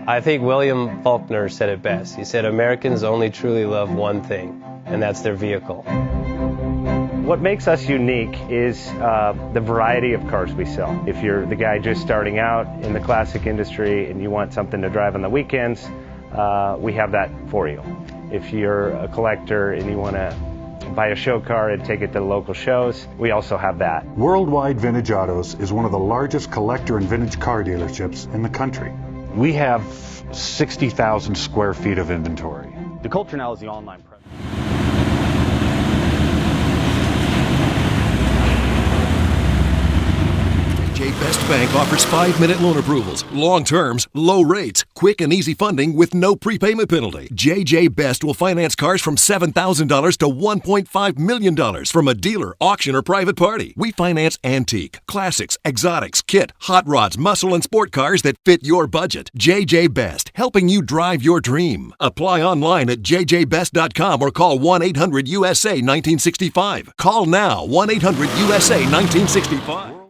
I think William Faulkner said it best. He said, Americans only truly love one thing, and that's their vehicle. What makes us unique is the variety of cars we sell. If you're the guy just starting out in the classic industry and you want something to drive on the weekends, we have that for you. If you're a collector and you want to buy a show car and take it to the local shows, we also have that. Worldwide Vintage Autos is one of the largest collector and vintage car dealerships in the country. We have 60,000 square feet of inventory. The culture now is the online presence. JJ Best Bank offers 5-minute loan approvals, long terms, low rates, quick and easy funding with no prepayment penalty. JJ Best will finance cars from $7,000 to $1.5 million from a dealer, auction, or private party. We finance antique, classics, exotics, kit, hot rods, muscle, and sport cars that fit your budget. JJ Best, helping you drive your dream. Apply online at jjbest.com or call 1-800-USA-1965. Call now, 1-800-USA-1965.